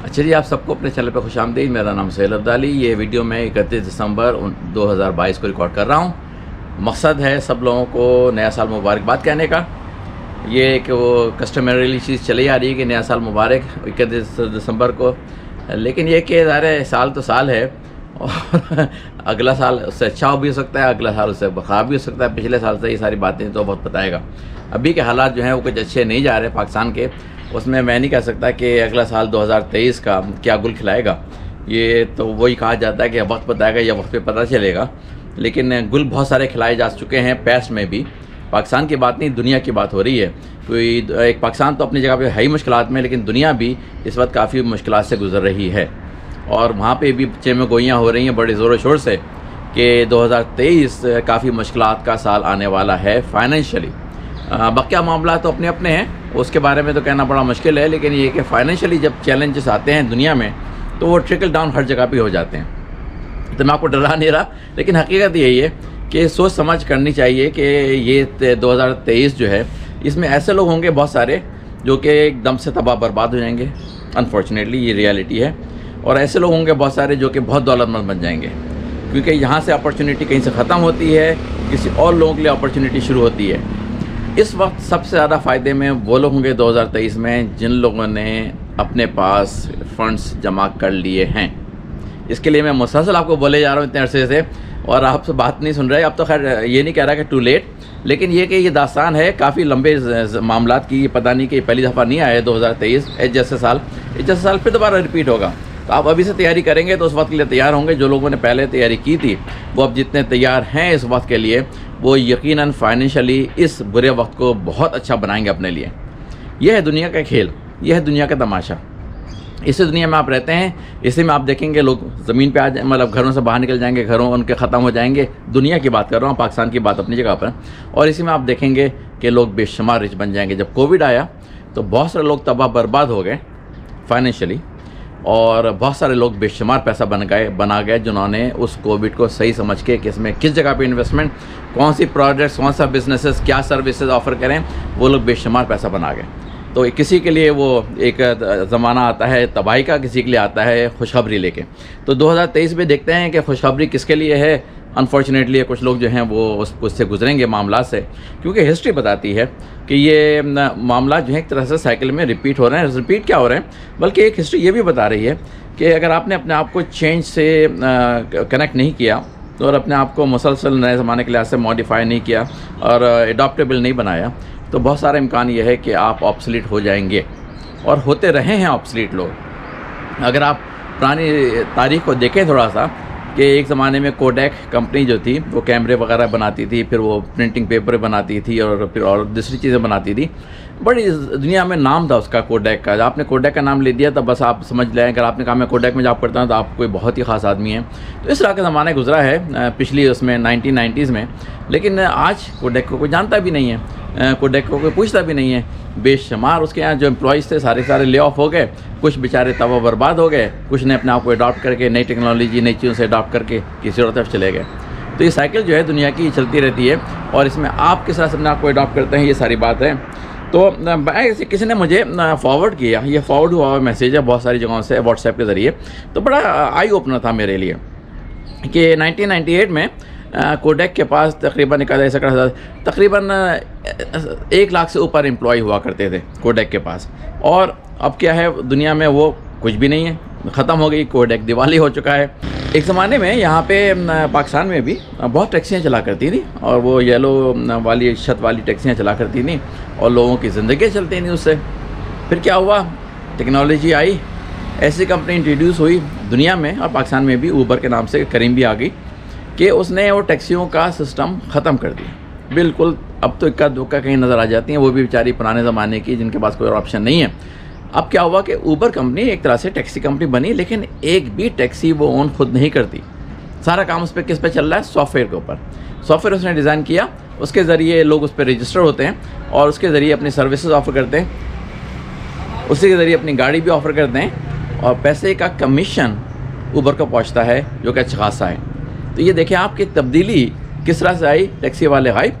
अच्छा जी, आप सबको अपने चैनल पर खुशामदीद। मेरा नाम सैयद अब्दाली। ये वीडियो मैं 31 दिसंबर 2022 को रिकॉर्ड कर रहा हूँ। मकसद है सब लोगों को नया साल मुबारकबाद कहने का। ये एक वो कस्टमरली चीज़ चली आ रही है कि नया साल मुबारक 31 दिसंबर को, लेकिन ये कि ज़ाहिर साल तो साल है और अगला साल उससे अच्छा भी हो सकता है, अगला साल उससे ख़राब भी हो सकता है। पिछले साल से ये सारी बातें तो बहुत बताएगा। अभी के हालात जो हैं वो कुछ अच्छे नहीं जा रहे पाकिस्तान के। उसमें मैं नहीं कह सकता कि अगला साल 2023 का क्या गुल खिलाएगा। ये तो वही कहा जाता है कि वक्त बताएगा या वक्त पे पता चलेगा, लेकिन गुल बहुत सारे खिलाए जा चुके हैं पास्ट में भी। पाकिस्तान की बात नहीं, दुनिया की बात हो रही है। कोई एक पाकिस्तान तो अपनी जगह पे है ही मुश्किलात में, लेकिन दुनिया भी इस वक्त काफ़ी मुश्किलात से गुजर रही है और वहाँ पे भी चेम गोइयाँ हो रही हैं बड़े ज़ोर शोर से कि 2023 काफ़ी मुश्किलात का साल आने वाला है फाइनेंशियली। बाकी मामला तो अपने अपने हैं, उसके बारे में तो कहना बड़ा मुश्किल है, लेकिन ये कि फाइनेंशियली जब चैलेंजेस आते हैं दुनिया में तो वो ट्रिकल डाउन हर जगह पे हो जाते हैं। तो मैं आपको डरा नहीं रहा, लेकिन हकीकत यही है कि सोच समझ करनी चाहिए कि ये 2023 जो है इसमें ऐसे लोग होंगे बहुत सारे जो कि एकदम से तबाह बर्बाद हो जाएंगे। अनफॉर्चुनेटली ये रियलिटी है। और ऐसे लोग होंगे बहुत सारे जो कि बहुत दौलतमंद बन जाएंगे, क्योंकि यहाँ से अपॉर्चुनिटी कहीं से ख़त्म होती है, किसी और लोगों के लिए अपॉर्चुनिटी शुरू होती है। इस वक्त सबसे ज़्यादा फ़ायदे में वो लोग होंगे 2023 में जिन लोगों ने अपने पास फंड्स जमा कर लिए हैं। इसके लिए मैं मुसलसल आपको बोले जा रहा हूँ इतने अरसे से, और आपसे बात नहीं सुन रहे। अब तो खैर ये नहीं कह रहा कि टू लेट, लेकिन ये कि ये दास्तान है काफ़ी लंबे मामलात की। पता नहीं कि पहली दफ़ा नहीं आया 2023 जैसे साल फिर दोबारा रिपीट होगा। तो आप अभी से तैयारी करेंगे तो उस वक्त के लिए तैयार होंगे। जो लोगों ने पहले तैयारी की थी वो अब जितने तैयार हैं इस वक्त के लिए, वो यकीनन फाइनेंशियली इस बुरे वक्त को बहुत अच्छा बनाएंगे अपने लिए। यह है दुनिया का खेल, यह है दुनिया का तमाशा। इसी दुनिया में आप रहते हैं, इसी में आप देखेंगे लोग ज़मीन पे आ जाए, मतलब घरों से बाहर निकल जाएंगे, घरों उनके ख़त्म हो जाएंगे। दुनिया की बात कर रहा हूँ, पाकिस्तान की बात अपनी जगह पर। और इसी में आप देखेंगे कि लोग बेशुमार रिच बन जाएंगे। जब कोविड आया तो बहुत सारे लोग तबाह बर्बाद हो गए फाइनेंशियली, और बहुत सारे लोग बेशुमार पैसा बना गए जिन्होंने उस कोविड को सही समझ के कि इसमें किस जगह पे इन्वेस्टमेंट, कौन सी प्रोडक्ट्स, कौन सा बिजनेसेस, क्या सर्विसेज ऑफ़र करें, वो लोग बेशुमार पैसा बना गए। तो किसी के लिए वो एक ज़माना आता है तबाही का, किसी के लिए आता है खुशखबरी लेके। तो 2023 में देखते हैं कि खुशखबरी किसके लिए है। अनफॉर्चुनेटली कुछ लोग जो हैं वो उससे गुजरेंगे मामला से, क्योंकि हिस्ट्री बताती है कि ये मामला जो है एक तरह से साइकिल में रिपीट हो रहे हैं। रिपीट क्या हो रहे हैं, बल्कि एक हिस्ट्री ये भी बता रही है कि अगर आपने अपने आप को चेंज से कनेक्ट नहीं किया और अपने आप को मुसलसल नए ज़माने के लिहाज से मॉडिफाई नहीं किया और एडॉप्टेबल नहीं बनाया, तो बहुत सारा इम्कान ये है कि आप ऑब्सलीट हो जाएंगे, और होते रहे हैं ऑब्सलीट लोग। अगर आप पुरानी तारीख को देखें थोड़ा सा, कि एक ज़माने में कोडेक कंपनी जो थी वो कैमरे वगैरह बनाती थी, फिर वो प्रिंटिंग पेपर बनाती थी और फिर और दूसरी चीज़ें बनाती थी। बड़ी दुनिया में नाम था उसका कोडेक का। आपने कोडेक का नाम ले दिया तो बस आप समझ लें, अगर आपने कहा मैं कोडेक में जॉब करता हूँ तो आप कोई बहुत ही ख़ास आदमी हैं। तो इस तरह का ज़माना गुजरा है पिछली उसमें 1990s में, लेकिन आज कोडेक को कोई जानता भी नहीं है, कोडेक को कोई पूछता भी नहीं है। बेशुमार उसके यहाँ जो एम्प्लॉइज़ थे सारे ले ऑफ हो गए, कुछ बेचारे तबाह बर्बाद हो गए, कुछ ने अपने आप को अडॉप्ट करके नई टेक्नोलॉजी, नई चीज़ों से अडॉप्ट करके किसी और तरफ चले गए। तो ये साइकिल जो है दुनिया की चलती रहती है, और इसमें आप किस तरह से अपने आप को अडॉप्ट करते हैं, ये सारी बात है। तो किसी ने मुझे फॉरवर्ड किया, ये फॉरवर्ड हुआ मैसेज है बहुत सारी जगहों से व्हाट्सएप के ज़रिए। तो बड़ा आई ओपनर था मेरे लिए कि 1998 में कोडेक के पास तकरीबन तकरीबन 1 लाख से ऊपर एम्प्लॉय हुआ करते थे कोडेक के पास। और अब क्या है, दुनिया में वो कुछ भी नहीं है, ख़त्म हो गई। कोडेक दिवाली हो चुका है। एक ज़माने में यहाँ पे पाकिस्तान में भी बहुत टैक्सियाँ चला करती थी, और वो येलो वाली छत वाली टैक्सियाँ चला करती थी, और लोगों की ज़िंदगी चलती थी उससे। फिर क्या हुआ, टेक्नोलॉजी आई, ऐसी कंपनी इंट्रोड्यूस हुई दुनिया में, और पाकिस्तान में भी ऊबर के नाम से करीम भी आ गई, कि उसने वो टैक्सियों का सिस्टम ख़त्म कर दिया बिल्कुल। अब तो इक्का दुक्का कहीं नज़र आ जाती हैं, वो भी बेचारी पुराने ज़माने की जिनके पास कोई और ऑप्शन नहीं है। अब क्या हुआ कि ऊबर कंपनी एक तरह से टैक्सी कंपनी बनी, लेकिन एक भी टैक्सी वो ओन खुद नहीं करती। सारा काम उस पर किस पे चल रहा है, सॉफ्टवेयर के ऊपर। सॉफ्टवेयर उसने डिज़ाइन किया, उसके ज़रिए लोग उस पर रजिस्टर होते हैं, और उसके ज़रिए अपनी सर्विसेज ऑफ़र करते हैं, उसी के ज़रिए अपनी गाड़ी भी ऑफ़र करते हैं, और पैसे का कमीशन ऊबर को पहुँचता है, जो कि अच्छा खासा है। तो ये देखें आपकी तब्दीली किस तरह से आई। टैक्सी वाले गायब।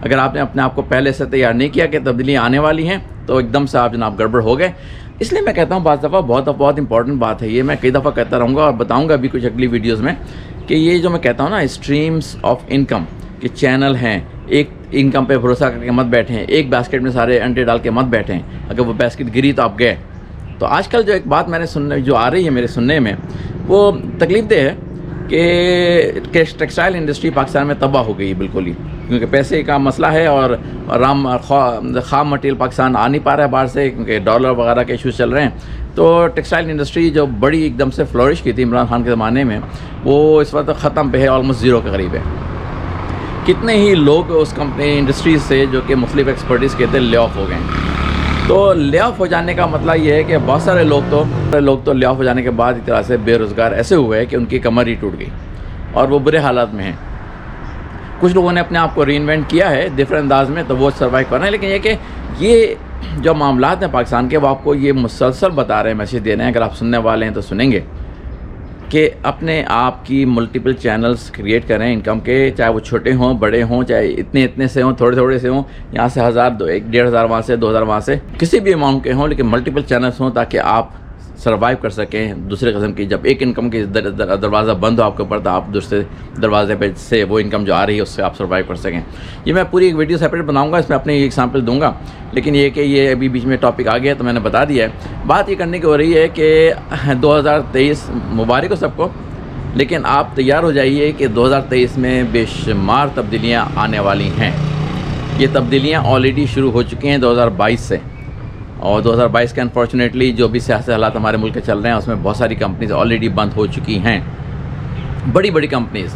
अगर आपने अपने आप को पहले से तैयार नहीं किया कि तब्दीली आने वाली हैं, तो एकदम से आप जनाब गड़बड़ हो गए। इसलिए मैं कहता हूँ बाज़ दफ़ा बहुत इंपॉर्टेंट बात है ये, मैं कई दफ़ा कहता रहूँगा और बताऊँगा अभी कुछ अगली वीडियोज़ में कि ये जो मैं कहता हूँ ना स्ट्रीम्स ऑफ इनकम के चैनल हैं, एक इनकम पे भरोसा करके मत बैठें, एक बास्केट में सारे अंडे डाल के मत बैठें, अगर वो बास्केट गिरी तो आप गए। तो आजकल जो एक बात मैंने सुनने जो आ रही है मेरे सुनने में, वो तकलीफ़देह है कि टेक्सटाइल इंडस्ट्री पाकिस्तान में तबाह हो गई है बिल्कुल ही, क्योंकि पैसे का मसला है और ख़ाम मटेरियल पाकिस्तान आ नहीं पा रहा है बाहर से, क्योंकि डॉलर वगैरह के इशूज़ चल रहे हैं। तो टेक्सटाइल इंडस्ट्री जो बड़ी एकदम से फ्लोरिश की थी इमरान खान के ज़माने में, वो इस वक्त ख़त्म पे है, ऑलमोस्ट ज़ीरो के करीब है। कितने ही लोग उस कंपनी इंडस्ट्रीज़ से जो कि मुख्तलिफ एक्सपर्टीज़ के थे ले ऑफ हो गए। तो ले ऑफ हो जाने का मतलब ये है कि बहुत सारे लोग तो ले ऑफ हो जाने के बाद एक तरह से बेरोज़गार ऐसे हुए हैं कि उनकी कमर ही टूट गई और वो बुरे हालात में हैं। कुछ लोगों ने अपने आप को रीइन्वेंट किया है डिफरेंट अंदाज में, तो वो सर्वाइव कर रहे हैं। लेकिन ये कि ये जो मामलात हैं पाकिस्तान के, वो आपको ये मुसलसल बता रहे हैं, मैसेज दे रहे हैं, अगर आप सुनने वाले हैं तो सुनेंगे कि अपने आप की मल्टीपल चैनल्स क्रिएट करें इनकम के, चाहे वो छोटे हों बड़े हों, चाहे इतने से हों थोड़े से हों, यहाँ से 1000 1,500 वहाँ से 2000 वहाँ से, किसी भी अमाउंट के हों, लेकिन मल्टीपल चैनल्स हों ताकि आप सर्वाइव कर सकें। दूसरे किस्म की जब एक इनकम की दरवाज़ा बंद हो आपके ऊपर, तो आप दूसरे दरवाजे पे से वो इनकम जो आ रही है उससे आप सर्वाइव कर सकें। ये मैं पूरी एक वीडियो सेपरेट बनाऊंगा, इसमें अपने एग्जांपल दूंगा, लेकिन ये कि ये अभी बीच में टॉपिक आ गया तो मैंने बता दिया है। बात ये करने की हो रही है कि 2023 मुबारक हो सबको, लेकिन आप तैयार हो जाइए कि 2023 में बेशुमार तब्दीलियाँ आने वाली हैं। ये तब्दीलियाँ ऑलरेडी शुरू हो चुकी हैं 2022 से, और 2022 के अनफॉर्चुनेटली जो भी सियासी हालात हमारे मुल्क के चल रहे हैं उसमें बहुत सारी कंपनीज ऑलरेडी बंद हो चुकी हैं। बड़ी कंपनीज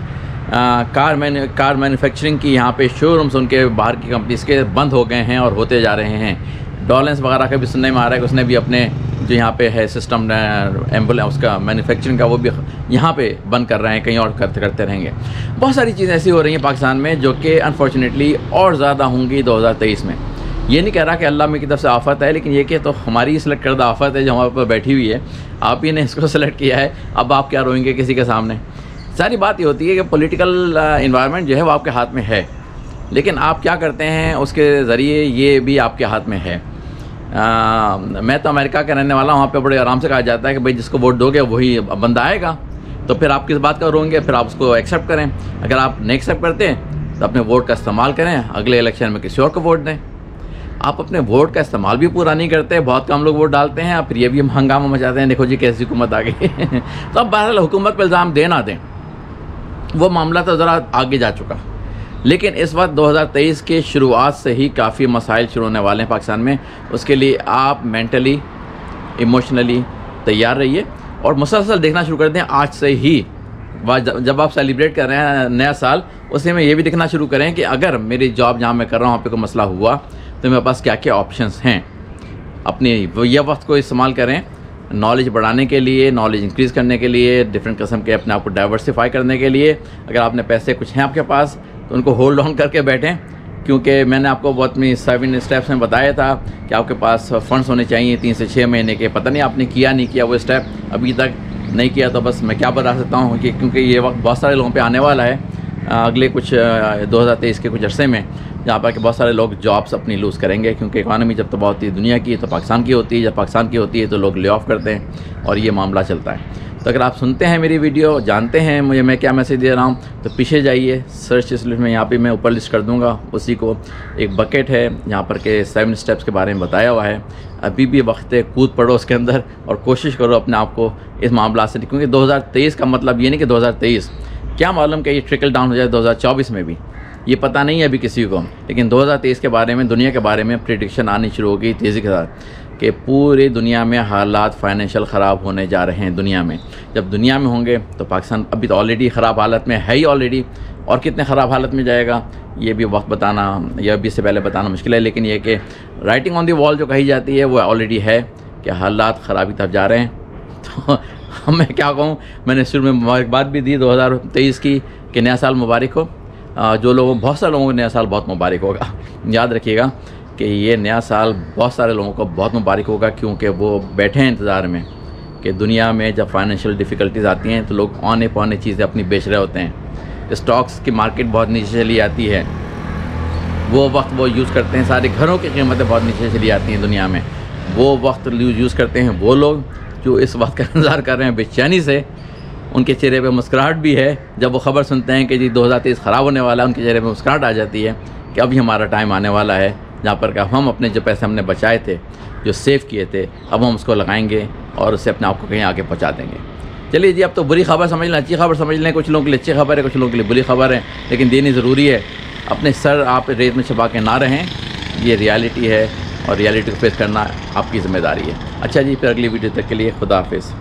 कार मैन्युफैक्चरिंग की यहाँ पे शोरूम्स उनके बाहर की कंपनीज के बंद हो गए हैं और होते जा रहे हैं। डॉलेंस वगैरह का भी सुनने में आ रहा है कि उसने भी अपने जो यहाँ पे है सिस्टम एम्बुलेंस उसका मैन्युफैक्चरिंग का वो भी यहाँ पे बंद कर रहे हैं, कहीं और करते रहेंगे। बहुत सारी चीज़ें ऐसी हो रही हैं पाकिस्तान में जो कि अनफॉर्चुनेटली और ज़्यादा होंगी 2023 में। ये नहीं कह रहा कि अल्लाह की तरफ से आफत है, लेकिन ये कि तो हमारी सेलेक्ट करदा आफत है जो हमारे ऊपर बैठी हुई है। आप ही ने इसको सेलेक्ट किया है, अब आप क्या रोएंगे किसी के सामने। सारी बात ये होती है कि पॉलिटिकल इन्वायरमेंट जो है वो आपके हाथ में है, लेकिन आप क्या करते हैं उसके ज़रिए ये भी आपके हाथ में है। मैं तो अमेरिका का रहने वाला हूँ, वहाँ पे बड़े आराम से कहा जाता है कि भाई जिसको वोट दोगे वही बंदा आएगा, तो फिर आप किस बात का रोएंगे, फिर आप उसको एक्सेप्ट करें। अगर आप नहीं एक्सेप्ट करते हैं तो अपने वोट का इस्तेमाल करें, अगले इलेक्शन में किसी और को वोट दें। आप अपने वोट का इस्तेमाल भी पूरा नहीं करते, बहुत कम लोग वोट डालते हैं, फिर ये भी हम हंगामा मचाते हैं, देखो जी कैसी हुकूमत आ गई। तो अब बहरहाल हुकूमत पर इल्ज़ाम दे ना दें, वो मामला तो ज़रा आगे जा चुका, लेकिन इस वक्त 2023 के शुरुआत से ही काफ़ी मसाइल शुरू होने वाले हैं पाकिस्तान में। उसके लिए आप मेंटली इमोशनली तैयार रहिए और मुसलसल देखना शुरू कर दें आज से ही। जब आप सेलिब्रेट कर रहे हैं नया साल, उसी में ये भी देखना शुरू करें कि अगर मेरी जॉब जहाँ मैं कर रहा हूँ वहाँ पे कोई मसला हुआ तो मेरे पास क्या क्या ऑप्शंस हैं। अपनी यह वक्त को इस्तेमाल करें नॉलेज बढ़ाने के लिए, नॉलेज इंक्रीज़ करने के लिए, डिफरेंट किस्म के अपने आप को डाइवर्सिफाई करने के लिए। अगर आपने पैसे कुछ हैं आपके पास तो उनको होल्ड ऑन करके बैठें, क्योंकि मैंने आपको बहुत अपनी 7 स्टेप्स में बताया था कि आपके पास फंड्स होने चाहिए 3 से 6 महीने के। पता नहीं आपने किया नहीं किया वो स्टेप, अभी तक नहीं किया, तो बस मैं क्या बता सकता हूँ कि क्योंकि ये वक्त बहुत सारे लोगों पे आने वाला है अगले कुछ 2023 के कुछ अरसे में, जहाँ पर कि बहुत सारे लोग जॉब्स अपनी लूज़ करेंगे, क्योंकि इकॉनमी जब तबाह होती है दुनिया की तो पाकिस्तान की होती है, जब पाकिस्तान की होती है तो लोग ले ऑफ करते हैं और ये मामला चलता है। तो अगर आप सुनते हैं मेरी वीडियो, जानते हैं मुझे मैं क्या मैसेज दे रहा हूँ, तो पीछे जाइए सर्च लिस्ट में, यहाँ पे मैं ऊपर लिस्ट कर दूँगा उसी को। एक बकेट है यहाँ पर के 7 स्टेप्स के बारे में बताया हुआ है। अभी भी वक्त है, कूद पड़ो उसके अंदर और कोशिश करो अपने आप को इस मामला से, क्योंकि 2023 का मतलब ये नहीं कि 2023, क्या मालूम कि ये ट्रिकल डाउन हो जाए 2024 में भी, ये पता नहीं है अभी किसी को। लेकिन 2023 के बारे में, दुनिया के बारे में प्रेडिक्शन आनी शुरू हो गई तेज़ी के साथ कि पूरी दुनिया में हालात फाइनेंशियल ख़राब होने जा रहे हैं। दुनिया में जब दुनिया में होंगे तो पाकिस्तान अभी तो ऑलरेडी ख़राब हालत में है ही ऑलरेडी, और कितने ख़राब हालत में जाएगा ये भी वक्त बताना या अभी से पहले बताना मुश्किल है। लेकिन ये कि राइटिंग ऑन दी वॉल जो कही जाती है वो ऑलरेडी है कि हालात ख़राबी तरफ जा रहे हैं। तो मैं क्या कहूँ, मैंने शुरू में मुबारकबाद भी दी 2023 की कि नया साल मुबारक हो। जो लोगों बहुत सारे लोगों को नया साल बहुत मुबारक होगा। याद रखिएगा कि ये नया साल बहुत सारे लोगों को बहुत मुबारक होगा, क्योंकि वो बैठे हैं इंतज़ार में कि दुनिया में जब फाइनेंशियल डिफ़िकल्टीज़ आती हैं तो लोग औने पौने चीज़ें अपनी बेच रहे होते हैं। स्टॉक्स की मार्केट बहुत नीचे चली आती है, वो वक्त वो यूज़ करते हैं, सारे घरों की कीमतें बहुत नीचे चली आती हैं दुनिया में। वो वक्त यूज़ करते हैं वो लोग जो इस वक्त का इंतज़ार कर रहे हैं बेचैनी से। उनके चेहरे पे मुस्कुराहट भी है जब वो ख़बर सुनते हैं कि जी 2023 ख़राब होने वाला है, उनके चेहरे पे मुस्कुराहट आ जाती है कि अभी हमारा टाइम आने वाला है जहाँ पर कि हम अपने जो पैसे हमने बचाए थे, जो सेव किए थे, अब हम उसको लगाएंगे और उससे अपने आप को कहीं आगे पहुँचा देंगे। चलिए जी, अब तो बुरी खबर समझ लें, अच्छी खबर समझ लें। कुछ लोगों के लिए अच्छी खबर है, कुछ लोगों के लिए बुरी खबर है, लेकिन देनी ज़रूरी है। अपने सर आप रेत में छुपा के ना रहें, ये रियलिटी है और रियलिटी को फेस करना आपकी ज़िम्मेदारी है। अच्छा जी, फिर अगली वीडियो तक के लिए खुदा हाफिज़।